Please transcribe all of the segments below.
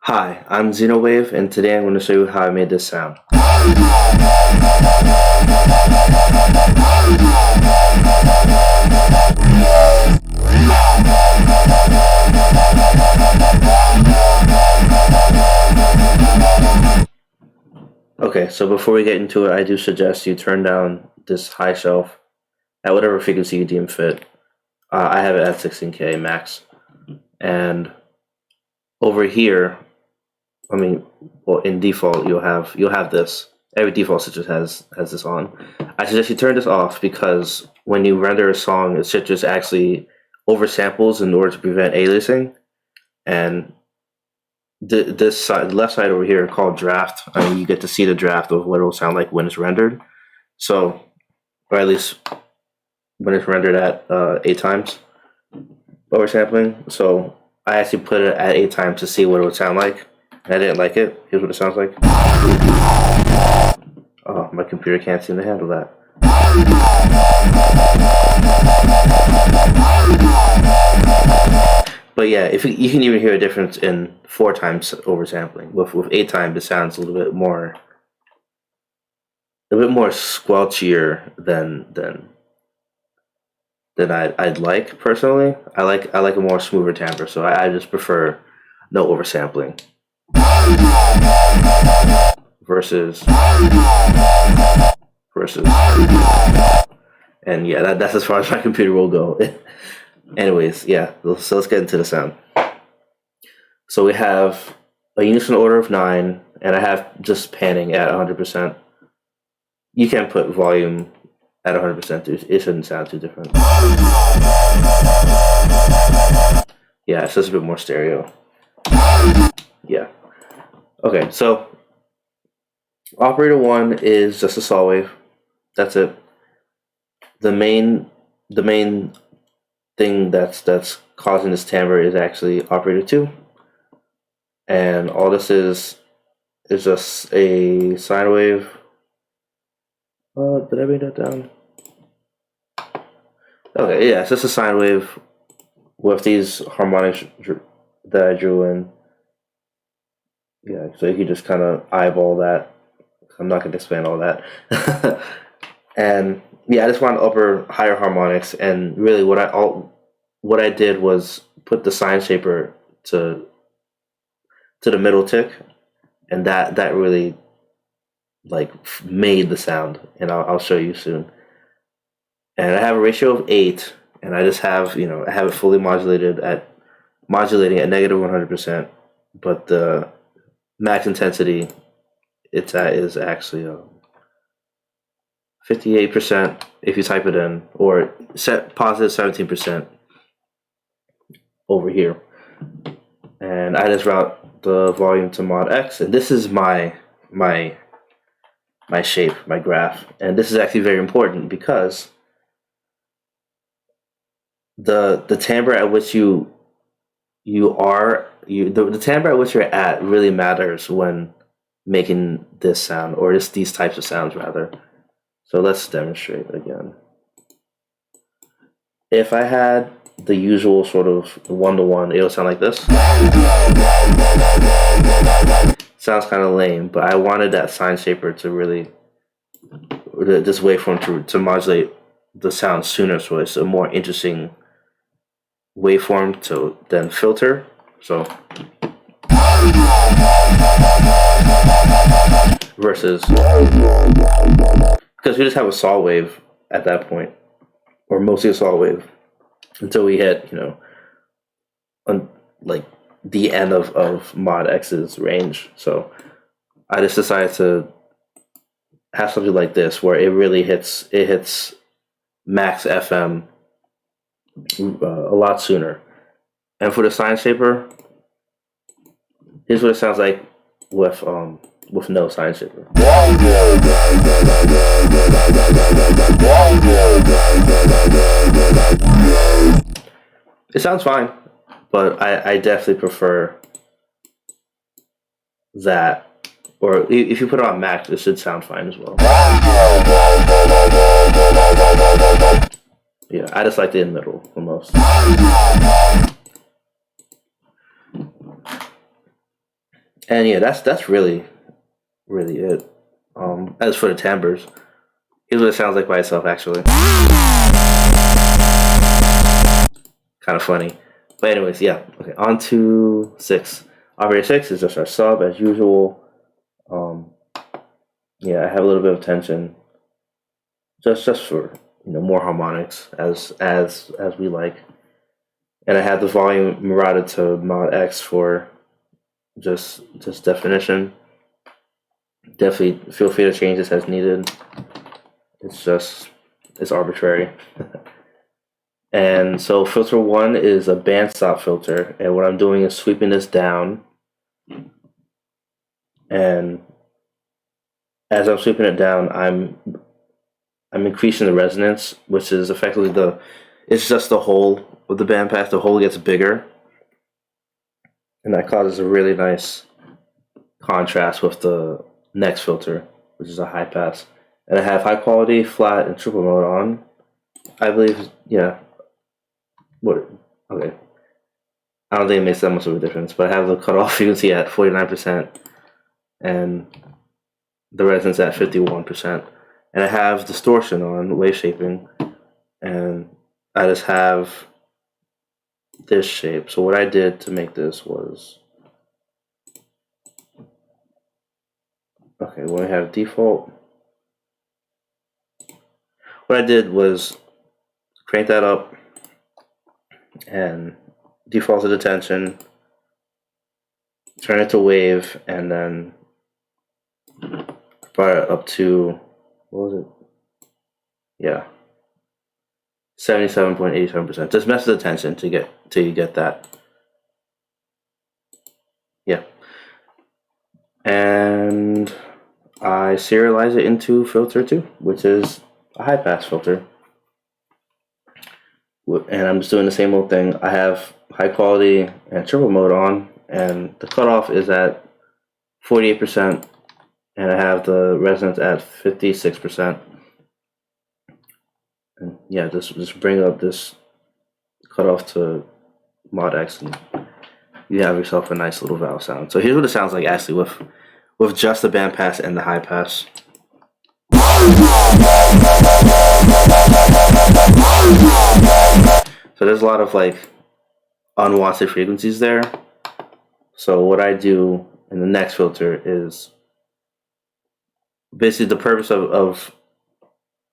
Hi, I'm Xenowave, and today I'm going to show you how I made this sound. Okay, so before we get into it, I do suggest you turn down this high shelf at whatever frequency you deem fit. I have it at 16K max, and over here, well, in default, you'll have this. Every default Sytrus has this on. I suggest you turn this off because when you render a song, Sytrus actually oversamples in order to prevent aliasing. And this side, the left side over here, called draft. You get to see the draft of what it will sound like when it's rendered. So, or at least when it's rendered at 8 times oversampling. So I actually put it at 8 times to see what it would sound like. And I didn't like it. Here's what it sounds like. Oh, my computer can't seem to handle that. But yeah, if you can even hear a difference in 4 times oversampling. With 8 times, it sounds a bit more squelchier than I'd like personally. I like a more smoother timbre, so I just prefer no oversampling. Versus, and yeah, that's as far as my computer will go. Anyways, yeah, so let's get into the sound. So we have a unison order of 9, and I have just panning at 100%. You can put volume at 100%, it shouldn't sound too different. Yeah, it's just a bit more stereo. Yeah. Okay, so operator 1 is just a saw wave. That's it. The main thing that's causing this timbre is actually operator 2. And all this is just a sine wave. Did I write that down? Okay, yeah, it's just a sine wave with these harmonics that I drew in. Yeah, so you can just kind of eyeball that. I'm not going to explain all that. And yeah, I just want higher harmonics. And really, what I did was put the sine shaper to the middle tick, and that really made the sound. And I'll show you soon. And I have a ratio of 8, and I just have I have it fully modulating at negative 100%, but the max intensity it's at is actually 58% if you type it in, or set positive 17% over here. And I just route the volume to mod X, and this is my shape, my graph. And this is actually very important because the timbre at which the timbre at which you're at really matters when making this sound, or just these types of sounds rather. So let's demonstrate again. If I had the usual sort of 1-to-1, it'll sound like this. Sounds kind of lame, but I wanted that sine shaper to really, this waveform to modulate the sound sooner, so it's a more interesting waveform to then filter. So versus, because we just have a saw wave at that point, or mostly a saw wave, until we hit like the end of mod X's range. So I just decided to have something like this where it really hits max FM a lot sooner. And for the sine shaper, here's what it sounds like with no sine shaper. It sounds fine, but I definitely prefer that. Or if you put it on max, it should sound fine as well. Yeah, I just like it in the middle the most. And yeah, that's really it. As for the timbres, here's what it sounds like by itself. Actually, kind of funny. But anyways, yeah. Okay, on to 6. Operator 6 is just our sub as usual. Um, yeah, I have a little bit of tension, just for more harmonics as we like, and I have the volume routed to mod X for just definition. Definitely feel free to change this as needed. It's arbitrary. And so filter 1 is a bandstop filter, and what I'm doing is sweeping this down, and as I'm sweeping it down, I'm increasing the resonance, which is effectively it's just the hole of the bandpass. The hole gets bigger, and that causes a really nice contrast with the next filter, which is a high pass. And I have high quality, flat, and triple mode on. I believe, yeah. What? Okay. I don't think it makes that much of a difference, but I have the cutoff frequency at 49% and the resonance at 51%. And I have distortion on, wave shaping, and I just have this shape. So what I did to make this was, okay, when we have default, what I did was crank that up and default to detention, turn it to wave, and then brought it up to, what was it? Yeah, 77.87%. Just mess with the tension till you get that. Yeah, and I serialize it into filter 2, which is a high pass filter. And I'm just doing the same old thing. I have high quality and triple mode on, and the cutoff is at 48%, and I have the resonance at 56%. And yeah, just bring up this cutoff to mod X, and you have yourself a nice little valve sound. So here's what it sounds like actually with just the band pass and the high pass. So there's a lot of like unwanted frequencies there. So what I do in the next filter is basically the purpose of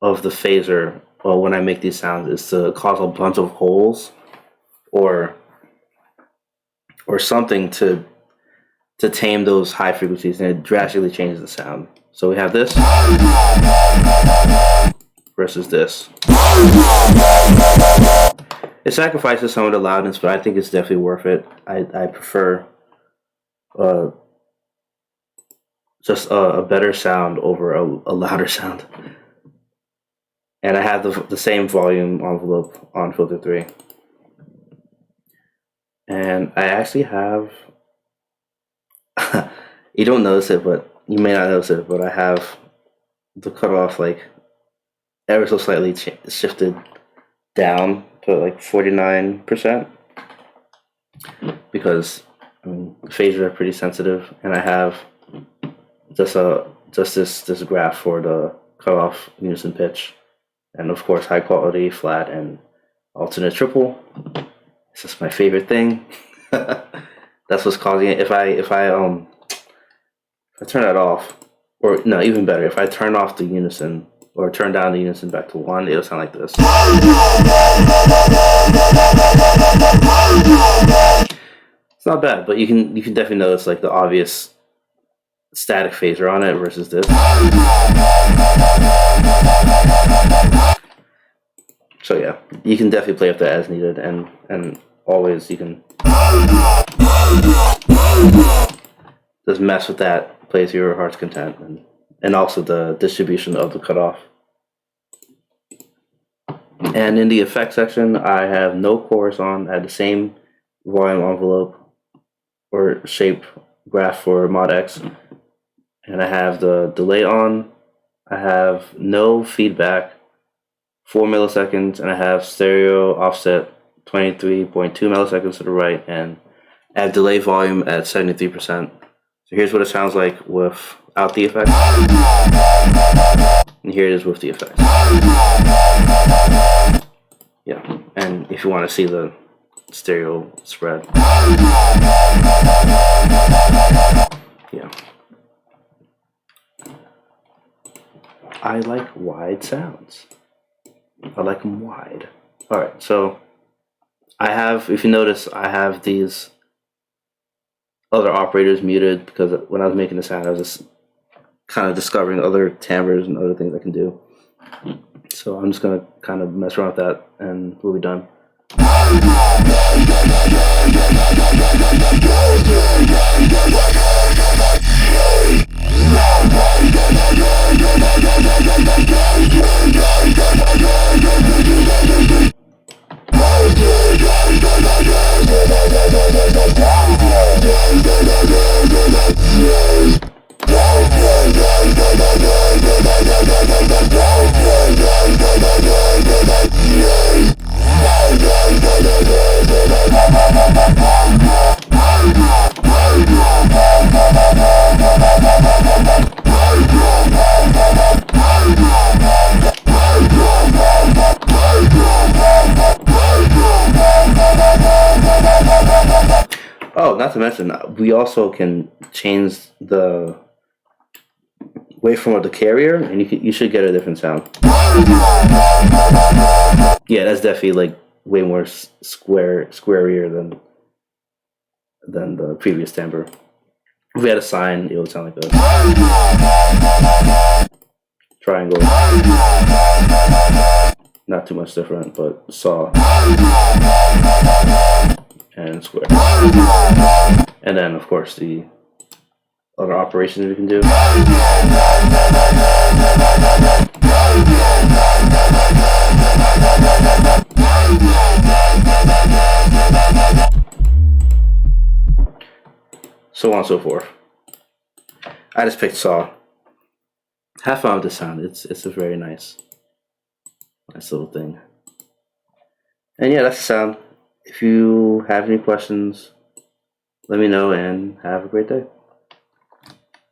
the phaser, well, when I make these sounds, is to cause a bunch of holes or something to tame those high frequencies, and it drastically changes the sound. So we have this versus this. It sacrifices some of the loudness, but I think it's definitely worth it. I prefer just a better sound over a louder sound. And I have the same volume envelope on filter 3. And I actually have, you don't notice it, but you may not notice it, but I have the cutoff like ever so slightly shifted down to like 49%, because phasers are pretty sensitive, and I have just this graph for the cutoff unison pitch, and of course high quality, flat, and alternate triple. It's just my favorite thing. That's what's causing it. If I turn that off, or no, even better, if I turn off the unison or turn down the unison back to 1, it'll sound like this. It's not bad, but you can definitely notice like the obvious static phaser on it versus this. So yeah, you can definitely play with that as needed, and always you can just mess with that, play to your heart's content, and also the distribution of the cutoff. And in the effects section, I have no chorus on. I have the same volume envelope or shape graph for mod X, and I have the delay on. I have no feedback, 4 milliseconds, and I have stereo offset 23.2 milliseconds to the right, and I have delay volume at 73%. So here's what it sounds like without the effect. And here it is with the effect. Yeah, and if you want to see the stereo spread. Yeah. I like wide sounds. I like them wide. Alright, so I have, if you notice, I have these other operators muted because when I was making the sound, I was just kind of discovering other timbres and other things I can do. So I'm just going to kind of mess around with that and we'll be done. Oh, not to mention, we also can change the waveform of the carrier, and you should get a different sound. Yeah, that's definitely like way more squarier than the previous timbre. If we had a sine, it would sound like a triangle. Not too much different, but saw and square. And then, of course, the other operations we can do. So on and so forth. I just picked saw. Have fun with the sound. It's a very nice little thing. And yeah, that's the sound. If you have any questions, let me know and have a great day.